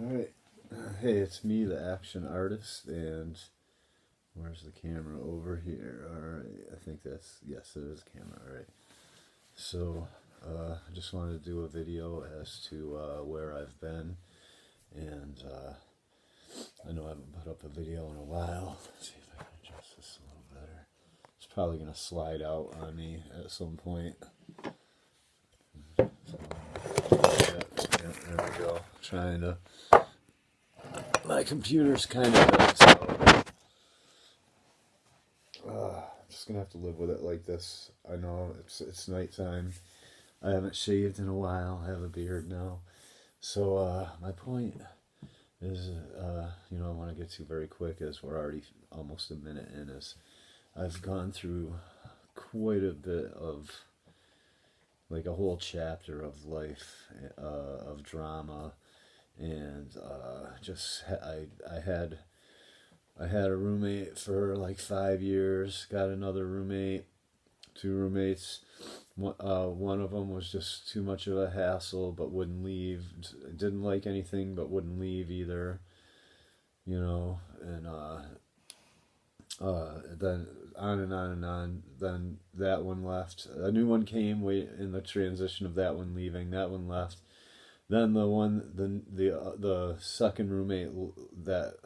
Alright. Hey, it's me, the action artist, and where's the camera? Over here. Alright, I think yes, it is a camera. Alright. So, I just wanted to do a video as to where I've been, and I know I haven't put up a video in a while. Let's see if I can adjust this a little better. It's probably going to slide out on me at some point. So, yeah, there we go. Trying to. My computer's kind of dead, so I'm just gonna have to live with it like this. I know it's nighttime. I haven't shaved in a while. I have a beard now. So my point is, I want to get to very quick, as we're already almost a minute in. Is I've gone through quite a bit of, like, a whole chapter of life, of drama, and I had a roommate for like 5 years. Got another roommate, two roommates. One of them was just too much of a hassle, but wouldn't leave. Didn't like anything, but wouldn't leave either. And then on and on and on. Then that one left. A new one came. In the transition of that one leaving, that one left. Then the second roommate that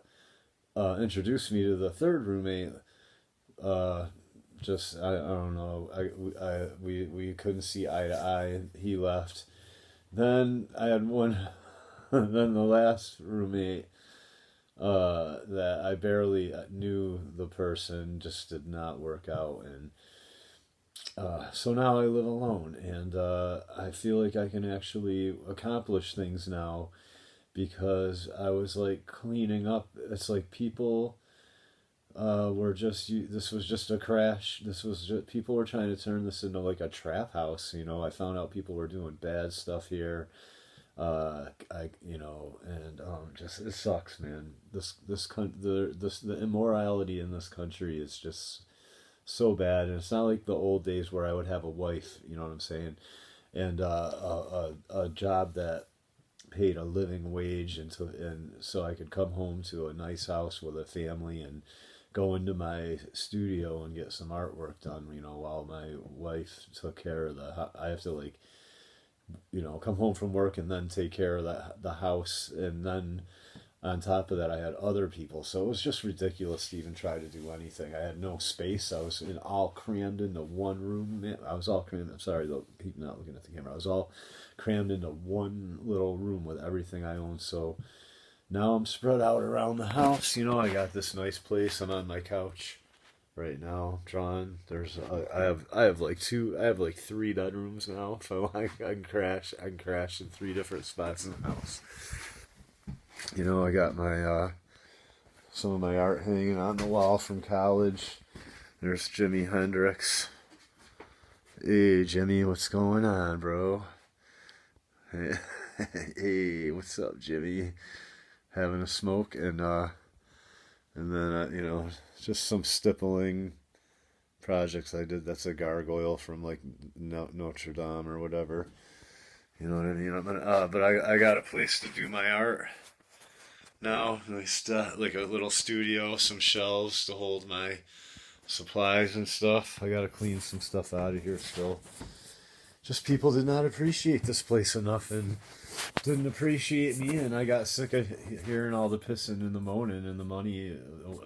introduced me to the third roommate, just I don't know, we couldn't see eye to eye. He left. Then I had one. Then the last roommate, that I barely knew the person, just did not work out, and so now I live alone, and I feel like I can actually accomplish things now, because I was like cleaning up. It's like people were just, this was just a crash. People were trying to turn this into like a trap house. I found out people were doing bad stuff here. Just, it sucks, man. The immorality in this country is just so bad, and it's not like the old days where I would have a wife, you know what I'm saying, and a job that paid a living wage, and so I could come home to a nice house with a family and go into my studio and get some artwork done, while my wife took care of I have to, like, come home from work and then take care of the house, and then on top of that, I had other people, so it was just ridiculous to even try to do anything. I had no space. I was all crammed into one room. I was all crammed. I'm sorry, though, people not looking at the camera. I was all crammed into one little room with everything I owned. So now I'm spread out around the house. I got this nice place. I'm on my couch right now drawing. I have like three bedrooms now. If I want, I can crash in three different spots in the house. I got my some of my art hanging on the wall from college. There's Jimi Hendrix. Hey Jimmy, what's going on, bro? Hey, what's up, Jimmy? Having a smoke, and then just some stippling projects I did. That's a gargoyle from like Notre Dame or whatever. You know what I mean? But I got a place to do my art now. Like a little studio, some shelves to hold my supplies and stuff. I gotta clean some stuff out of here still. Just people did not appreciate this place enough, and didn't appreciate me, and I got sick of hearing all the pissing and the moaning and the money.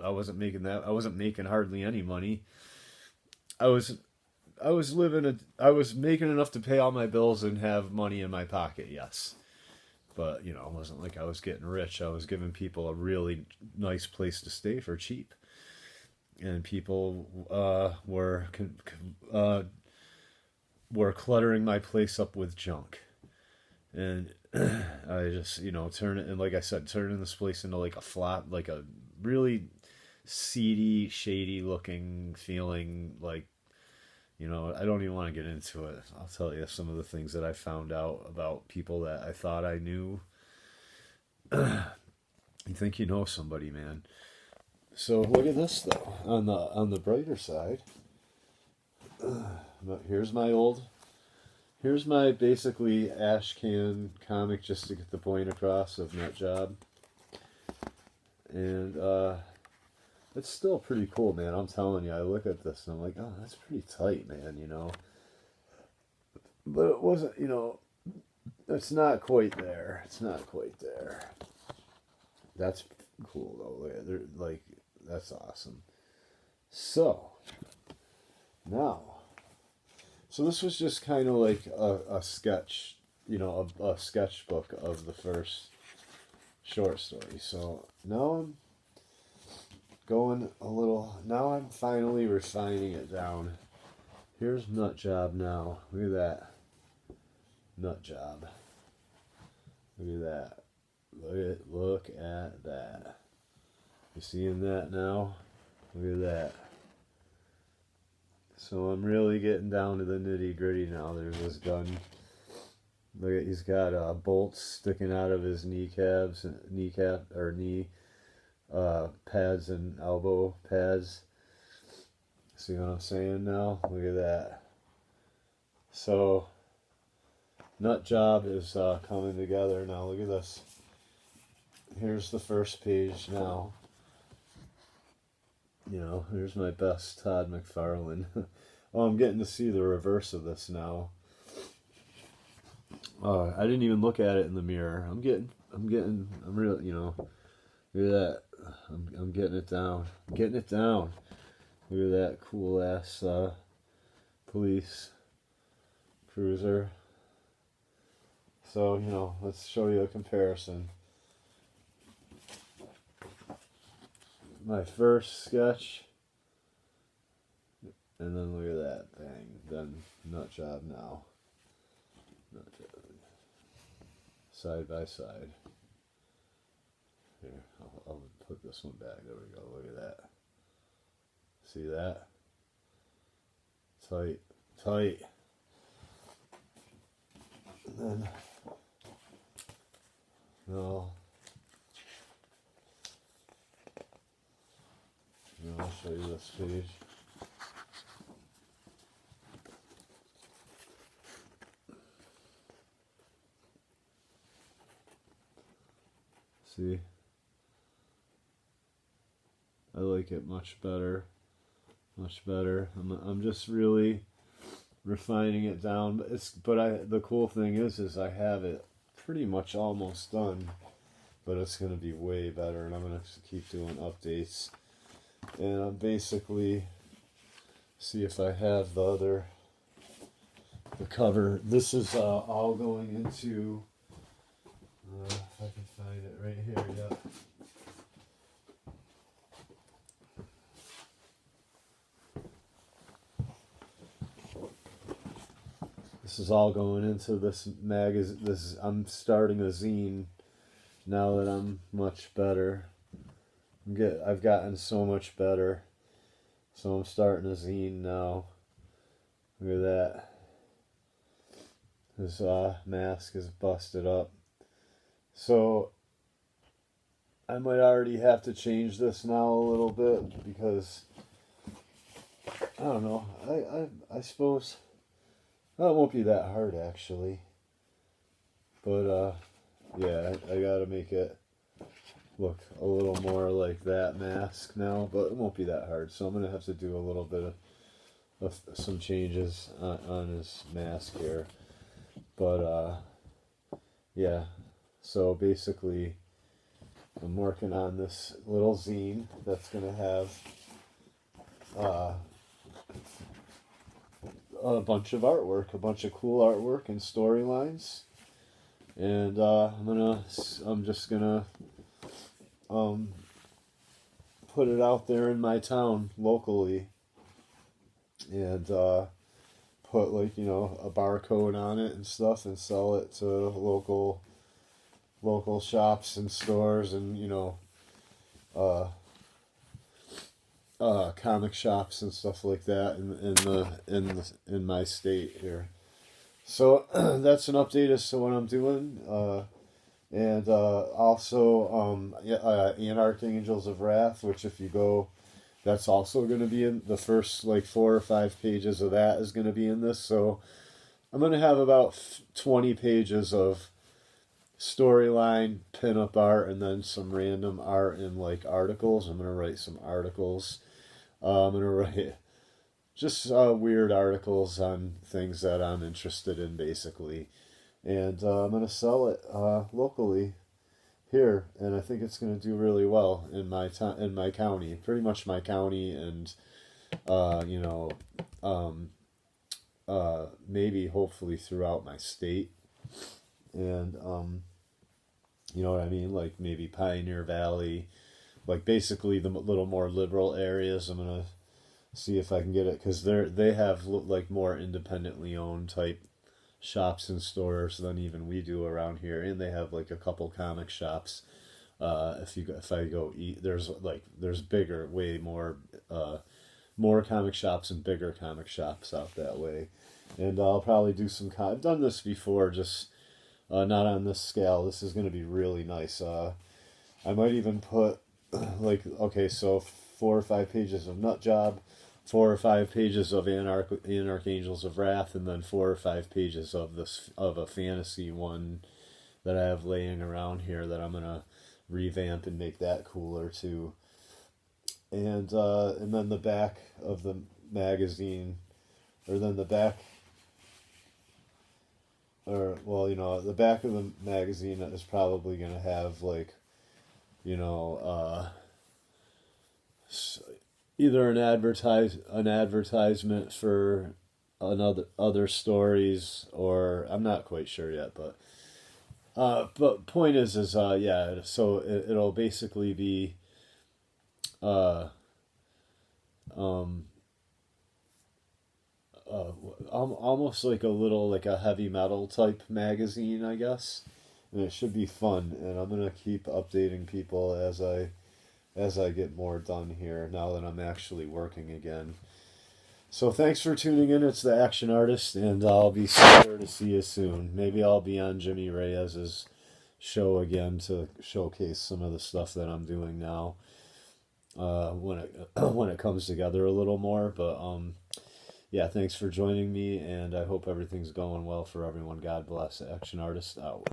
I wasn't making hardly any money. I was making enough to pay all my bills and have money in my pocket, yes. But, it wasn't like I was getting rich. I was giving people a really nice place to stay for cheap. And people were cluttering my place up with junk. And I just, turn this place into like a flat, like a really seedy, shady looking feeling, like, I don't even want to get into it. I'll tell you some of the things that I found out about people that I thought I knew. You think you know somebody, man. So look at this, though. On the brighter side, here's my old Here's my basically ash can comic just to get the point across of Nut Job. And it's still pretty cool, man. I'm telling you, I look at this and I'm like, oh, that's pretty tight, man, you know. But it wasn't, you know, it's not quite there. It's not quite there. That's cool, though. They're, like, that's awesome. So, now, so this was just kind of like a sketch, you know, a sketchbook of the first short story. So now I'm going a little, now I'm finally refining it down. Here's Nut Job now. Look at that. Nut Job. Look at that. Look at that. You seeing that now? Look at that. So I'm really getting down to the nitty gritty now. There's this gun. Look at, he's got bolts sticking out of his knee pads and elbow pads. See what I'm saying now? Look at that. So Nut Job is coming together now. Look at this. Here's the first page now. You know, here's my best Todd McFarlane. Oh, I'm getting to see the reverse of this now. I didn't even look at it in the mirror. I'm really, you know, look at that. I'm getting it down. I'm getting it down. Look at that cool ass police cruiser. So, you know, let's show you a comparison. My first sketch, and then look at that, bang, then Nut Job now. Nut Job. Side by side. Here, I'll put this one back. There we go. Look at that. See that? Tight, tight. And then, no. And I'll show you this page. See? I like it much better. Much better. I'm just really refining it down. The cool thing is I have it pretty much almost done. But it's gonna be way better, and I'm gonna keep doing updates. And I'm basically see if I have the cover. This is all going into. If I can find it right here, yeah. This is all going into this magazine. I'm starting a zine now that I'm much better. I've gotten so much better. So I'm starting a zine now. Look at that. His mask is busted up. So I might already have to change this now a little bit because I don't know. I suppose well, it won't be that hard actually. But yeah, I gotta make it look a little more like that mask now, but it won't be that hard. So I'm gonna have to do a little bit of some changes on his mask here. But yeah. So basically, I'm working on this little zine that's going to have a bunch of artwork, a bunch of cool artwork and storylines. And I'm just gonna put it out there in my town locally, and put like, you know, a barcode on it and stuff, and sell it to local shops and stores, and you know, comic shops and stuff like that in my state here. So that's an update as to what I'm doing, and also Anarch Angels of Wrath, which if you go, that's also going to be in the first like 4 or 5 pages of that is going to be in this. So I'm gonna have about 20 pages of storyline, pinup art, and then some random art in like articles. I'm gonna write some articles. I'm gonna write just weird articles on things that I'm interested in, basically, and I'm gonna sell it locally here, and I think it's gonna do really well in my in my county, pretty much my county, and you know, um, maybe hopefully throughout my state, and you know what I mean, like maybe Pioneer Valley, like basically the little more liberal areas. I'm gonna see if I can get it because they have like more independently owned type shops and stores than even we do around here, and they have like a couple comic shops. If I go eat, there's bigger, way more more comic shops and bigger comic shops out that way, and I'll probably do some. I've done this before, just not on this scale. This is going to be really nice. I might even put like, okay, so 4 or 5 pages of Nut Job, 4 or 5 pages of Anarchangels of Wrath, and then 4 or 5 pages of this of a fantasy one that I have laying around here that I'm gonna revamp and make that cooler too. And then the back of the magazine, or then the back, or well, you know, the back of the magazine is probably gonna have like, you know, either an advertisement for another other stories, or I'm not quite sure yet, but point is yeah, so it'll basically be uh um almost like a little, like a heavy metal type magazine, I guess, and it should be fun. And I'm gonna keep updating people as I get more done here now that I'm actually working again. So thanks for tuning in. It's the Action Artist, and I'll be sure to see you soon. Maybe I'll be on Jimmy Reyes's show again to showcase some of the stuff that I'm doing now when it when it comes together a little more. But yeah, thanks for joining me, and I hope everything's going well for everyone. God bless. Action Artist out.